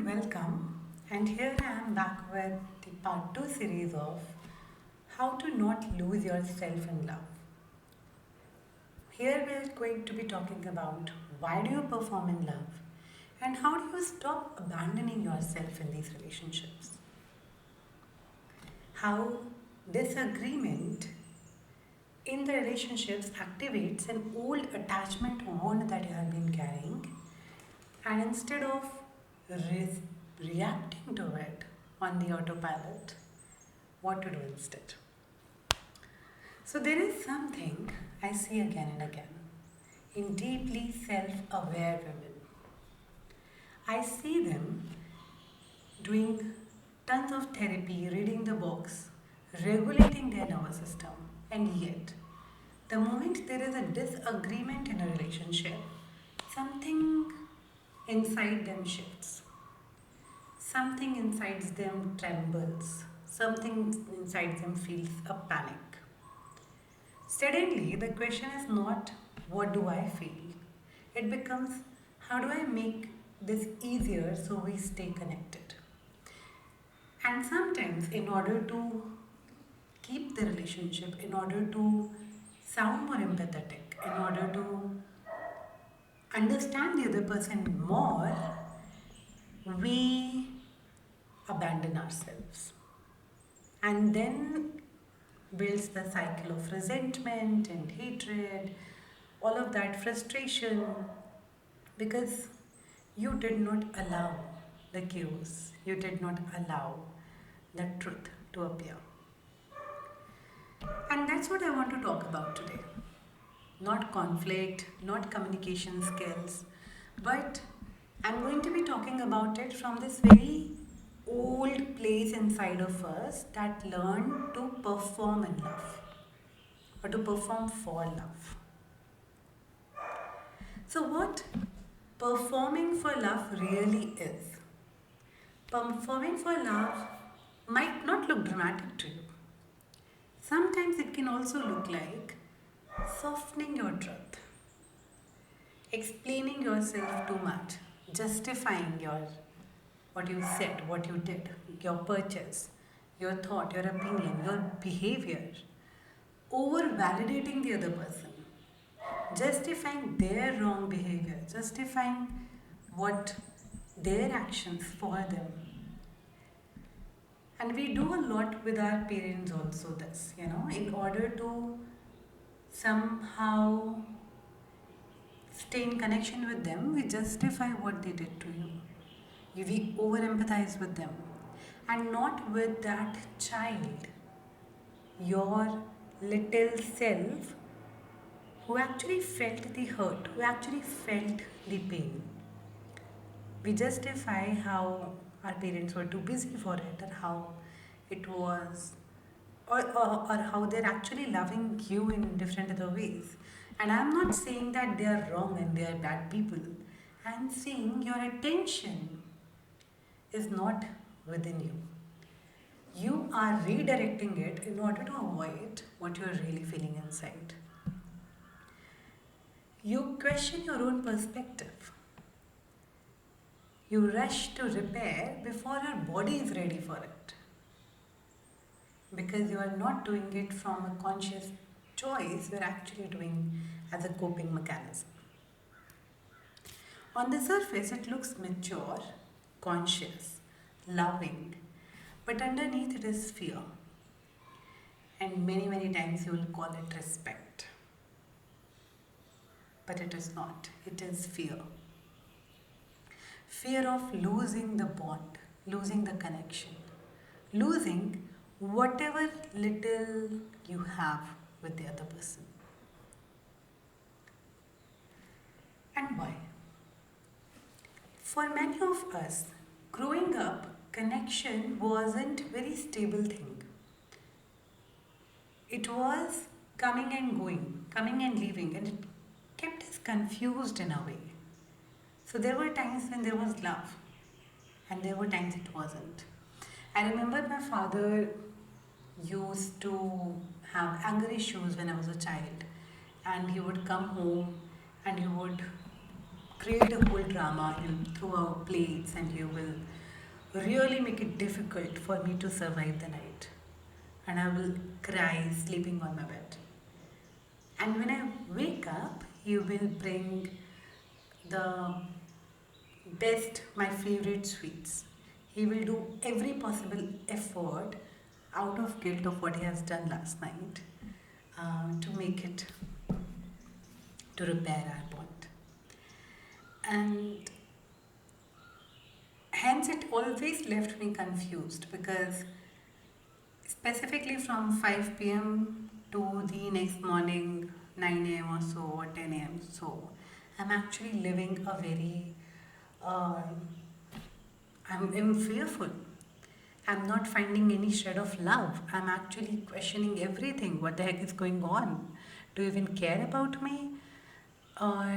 and welcome. And here I am back with the part 2 series of how to not lose yourself in love. Here we are going to be talking about why do you perform in love and how do you stop abandoning yourself in these relationships. How disagreement in the relationships activates an old attachment wound that you have been carrying, and instead of reacting to it on the autopilot, what to do instead. So, there is something I see again and again in deeply self aware women. I see them doing tons of therapy, reading the books, regulating their nervous system, and yet, the moment there is a disagreement in a relationship, something inside them shifts. Something inside them trembles. Something inside them feels a panic. Suddenly, the question is not what do I feel? It becomes how do I make this easier so we stay connected? And sometimes, in order to keep the relationship, in order to sound more empathetic, in order to understand the other person more, we abandon ourselves. And then builds the cycle of resentment and hatred, all of that frustration, because you did not allow the chaos, you did not allow the truth to appear. And that's what I want to talk about today. Not conflict, not communication skills, but I'm going to be talking about it from this very old place inside of us that learned to perform in love or to perform for love. So, what performing for love really is? Performing for love might not look dramatic to you. Sometimes it can also look like softening your truth, explaining yourself too much, justifying your what you said, what you did, your purchase, your thought, your opinion, your behavior, over validating the other person, justifying their wrong behavior, justifying what their actions for them. And we do a lot with our parents also, this, in order to somehow stay in connection with them, we justify what they did to you. We over empathize with them and not with that child, your little self, who actually felt the hurt, who actually felt the pain. We justify how our parents were too busy for it, or how it was, or how they're actually loving you in different other ways. And I'm not saying that they are wrong and they are bad people. I'm saying your attention is not within you. You are redirecting it in order to avoid what you're really feeling inside. You question your own perspective. You rush to repair before your body is ready for it. Because you are not doing it from a conscious choice, you're actually doing as a coping mechanism. On the surface, it looks mature, conscious, loving, but underneath it is fear. And many, many times you will call it respect. But it is not, it is fear. Fear of losing the bond, losing the connection, losing whatever little you have with the other person. And why? For many of us, growing up, connection wasn't a very stable thing. It was coming and going, coming and leaving, and it kept us confused in a way. So there were times when there was love, and there were times it wasn't. I remember my father used to have anger issues when I was a child, and he would come home and he would create a whole drama, you'll throw out plates, and you will really make it difficult for me to survive the night. And I will cry sleeping on my bed. And when I wake up, you will bring the best, my favorite sweets. He will do every possible effort out of guilt of what he has done last night to make it, to repair our bond. And hence it always left me confused because specifically from 5 p.m. to the next morning 9 a.m. or so or 10 a.m. so I'm actually living a very uh, I'm fearful. I'm not finding any shred of love. I'm actually questioning everything. What the heck is going on? Do you even care about me? Or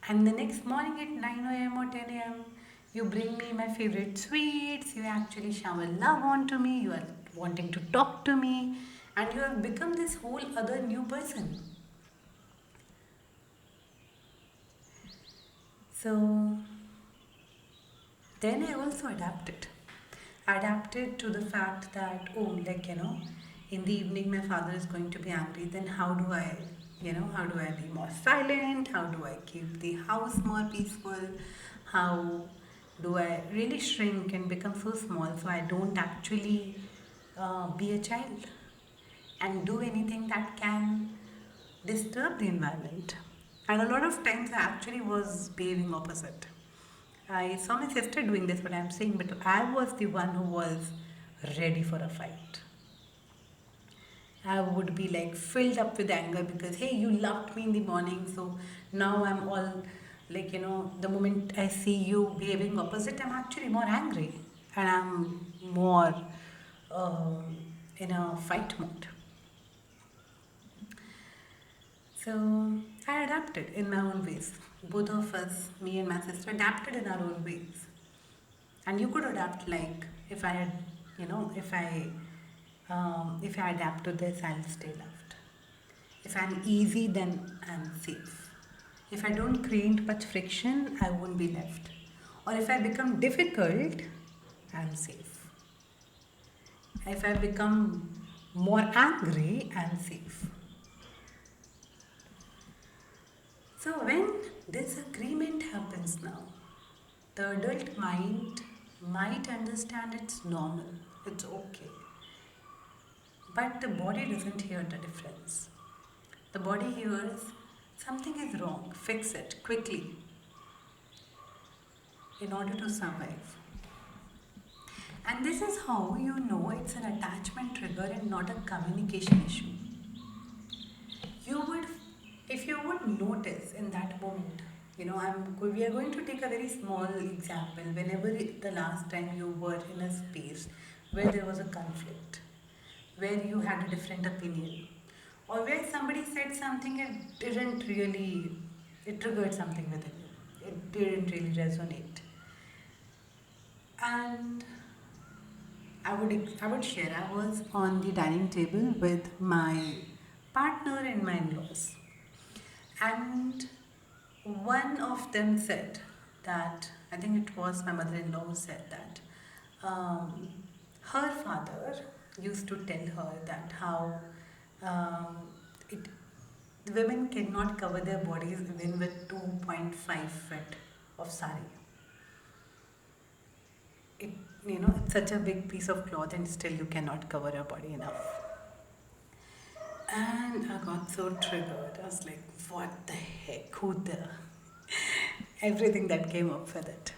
and the next morning at 9 a.m. or 10 a.m., you bring me my favorite sweets. You actually shower love onto me. You are wanting to talk to me, and you have become this whole other new person. So then I also adapted. Adapted to the fact that, oh, like, in the evening my father is going to be angry, then how do I be more silent? How do I keep the house more peaceful? How do I really shrink and become so small so I don't actually be a child and do anything that can disturb the environment? And a lot of times I actually was behaving opposite. I saw my sister doing this, what I'm saying, but I was the one who was ready for a fight. I would be like filled up with anger because, hey, you loved me in the morning, so now I'm all like, the moment I see you behaving opposite, I'm actually more angry and I'm more um, in a fight mode. So I adapted in my own ways. Both of us, me and my sister, adapted in our own ways. And you could adapt, like if I had, if I adapt to this, I'll stay loved. If I'm easy, then I'm safe. If I don't create much friction, I won't be left. Or if I become difficult, I'm safe. If I become more angry, I'm safe. So when disagreement happens now, the adult mind might understand it's normal, it's okay. But the body doesn't hear the difference. The body hears something is wrong, fix it quickly in order to survive. And this is how you know it's an attachment trigger and not a communication issue. You would, if you would notice in that moment, we are going to take a very small example. Whenever the last time you were in a space where there was a conflict, where you had a different opinion, or where somebody said something it didn't really, it triggered something within you, it didn't really resonate. And I would share, I was on the dining table with my partner and my in-laws, and one of them said that, I think it was my mother-in-law who said that um, her father used to tell her that how um, it women cannot cover their bodies even with 2.5 feet of sari. It, it's such a big piece of cloth and still you cannot cover your body enough. And I got so triggered. I was like, what the heck? Who the? Everything that came up with it.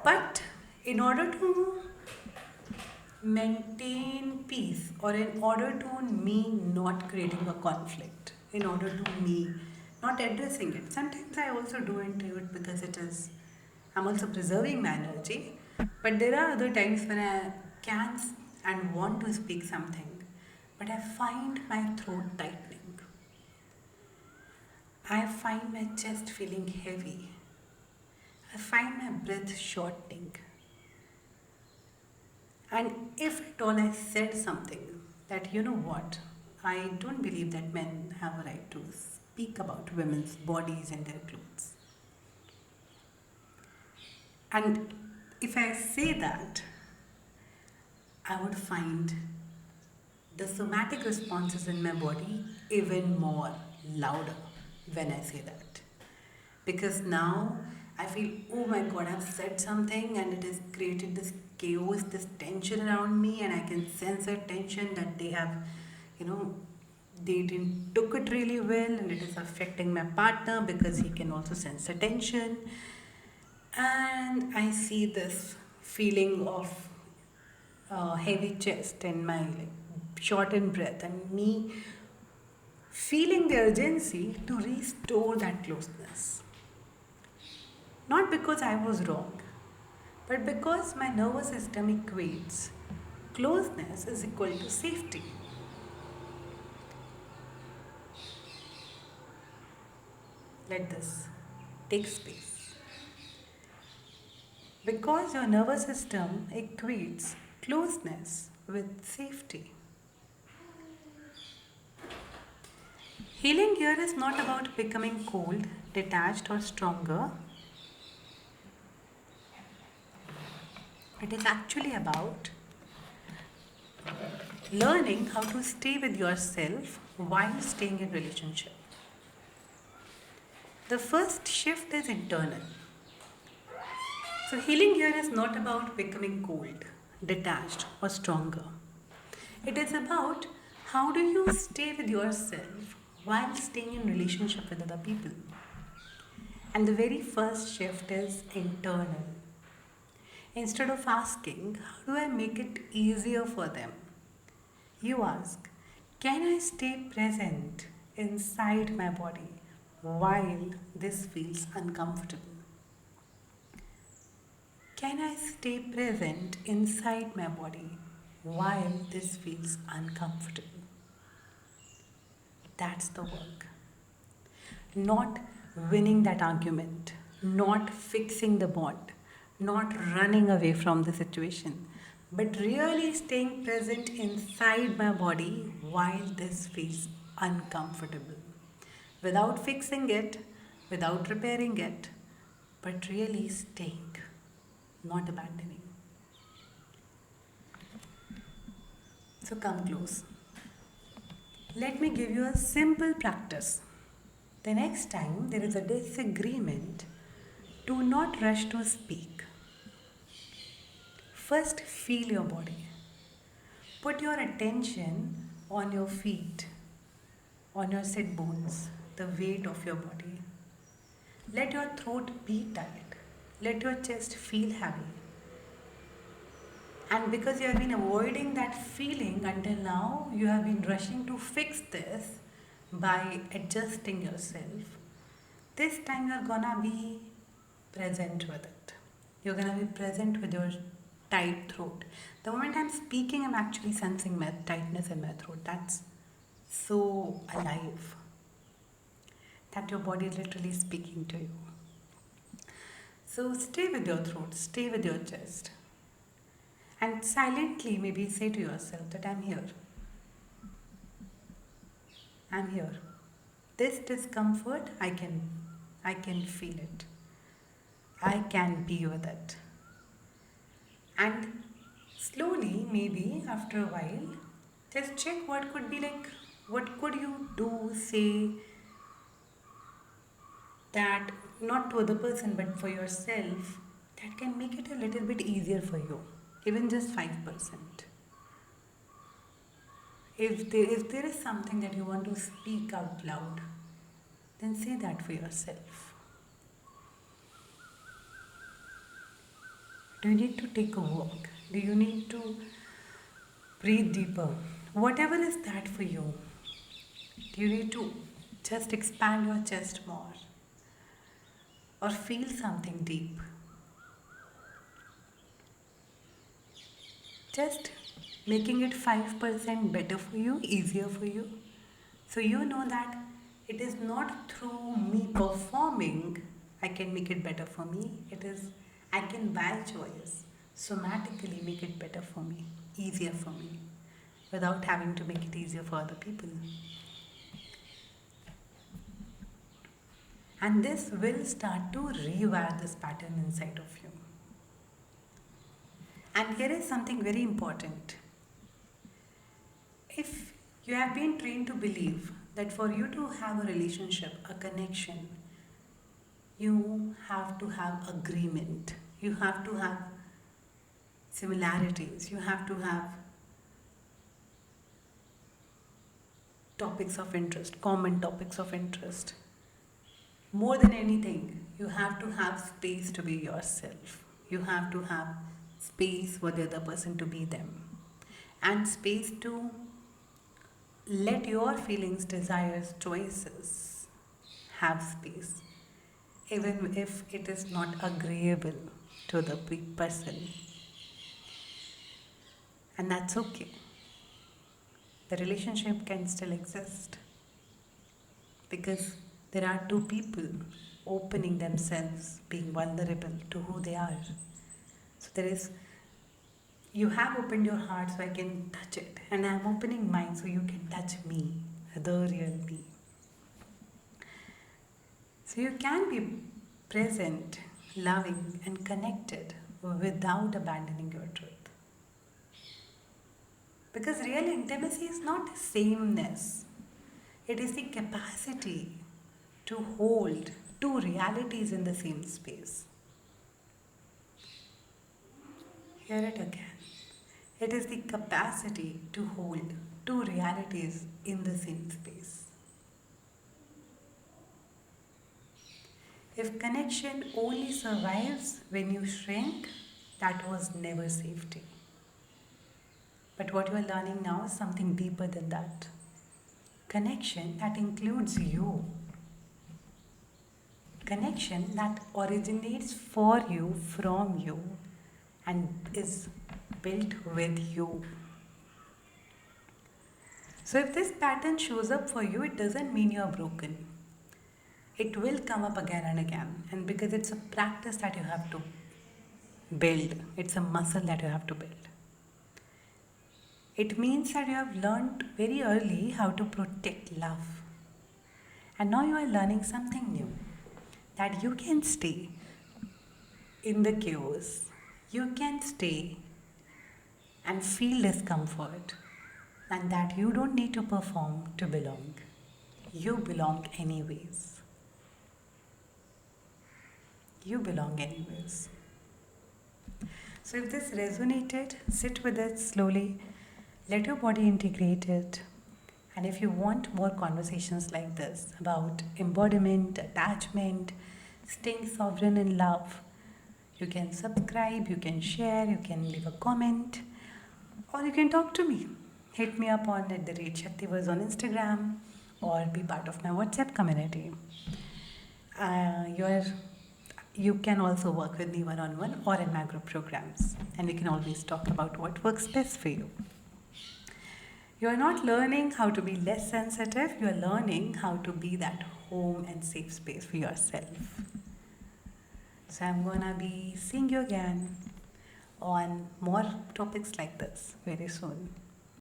But in order to maintain peace, or in order to me not creating a conflict, in order to me not addressing it, sometimes I also do into it because I'm also preserving my energy. But there are other times when I can and want to speak something, but I find my throat tightening. I find my chest feeling heavy. I find my breath shortening. And if at all I said something that, I don't believe that men have a right to speak about women's bodies and their clothes. And if I say that, I would find the somatic responses in my body even more louder when I say that. Because now I feel, oh my god, I've said something and it has created this chaos, this tension around me, and I can sense a tension that they have, you know, they didn't took it really well, and it is affecting my partner because he can also sense the tension. And I see this feeling of heavy chest and my shortened breath, and me feeling the urgency to restore that closeness. Not because I was wrong, but because my nervous system equates closeness is equal to safety. Let this take space. Because your nervous system equates closeness with safety. Healing here is not about becoming cold, detached, or stronger. It is actually about learning how to stay with yourself while staying in relationship. The first shift is internal. So healing here is not about becoming cold, detached, or stronger. It is about how do you stay with yourself while staying in relationship with other people. And the very first shift is internal. Instead of asking, how do I make it easier for them? You ask, can I stay present inside my body while this feels uncomfortable? Can I stay present inside my body while this feels uncomfortable? That's the work. Not winning that argument, not fixing the bond, not running away from the situation, but really staying present inside my body while this feels uncomfortable. Without fixing it, without repairing it, but really staying, not abandoning. So come close. Let me give you a simple practice. The next time there is a disagreement, do not rush to speak. First, feel your body. Put your attention on your feet, on your sit bones, the weight of your body. Let your throat be tight. Let your chest feel heavy. And because you have been avoiding that feeling until now, you have been rushing to fix this by adjusting yourself. This time you're gonna be present with it. You're gonna be present with your tight throat. The moment I'm speaking, I'm actually sensing my tightness in my throat. That's so alive that your body is literally speaking to you. So stay with your throat, stay with your chest, and silently maybe say to yourself that I'm here. I'm here. This discomfort, I can feel it. I can be with it. And slowly, maybe after a while, just check what could be like, what could you do, say that not to other person but for yourself that can make it a little bit easier for you, even just 5%. If there is something that you want to speak out loud, then say that for yourself. Do you need to take a walk? Do you need to breathe deeper? Whatever is that for you, do you need to just expand your chest more or feel something deep? Just making it 5% better for you, easier for you. So you know that it is not through me performing I can make it better for me. It is I can by choice somatically make it better for me, easier for me, without having to make it easier for other people. And this will start to rewire this pattern inside of you. And here is something very important. If you have been trained to believe that for you to have a relationship, a connection, you have to have agreement, you have to have similarities, you have to have topics of interest, common topics of interest. More than anything, you have to have space to be yourself. You have to have space for the other person to be them. And space to let your feelings, desires, choices have space. Even if it is not agreeable to the person. And that's okay. The relationship can still exist. Because there are two people opening themselves, being vulnerable to who they are. So you have opened your heart so I can touch it, and I'm opening mine so you can touch me, the real me. So you can be present, loving, and connected without abandoning your truth. Because real intimacy is not sameness. It is the capacity to hold two realities in the same space. Hear it again. It is the capacity to hold two realities in the same space. If connection only survives when you shrink, that was never safety. But what you are learning now is something deeper than that. Connection that includes you. Connection that originates for you, from you, and is built with you. So if this pattern shows up for you, it doesn't mean you're broken. It will come up again and again. And because it's a practice that you have to build, it's a muscle that you have to build. It means that you have learned very early how to protect love. And now you are learning something new. That you can stay in the chaos. You can stay and feel discomfort. And that you don't need to perform to belong. You belong anyways. You belong anyways. So if this resonated, sit with it slowly. Let your body integrate it. And if you want more conversations like this about embodiment, attachment, staying sovereign in love, you can subscribe, you can share, you can leave a comment, or you can talk to me. Hit me up on @Shaktiverse on Instagram, or be part of my WhatsApp community. You can also work with me one-on-one or in my group programs, and we can always talk about what works best for you. You are not learning how to be less sensitive, you are learning how to be that home and safe space for yourself. So I'm gonna be seeing you again on more topics like this very soon.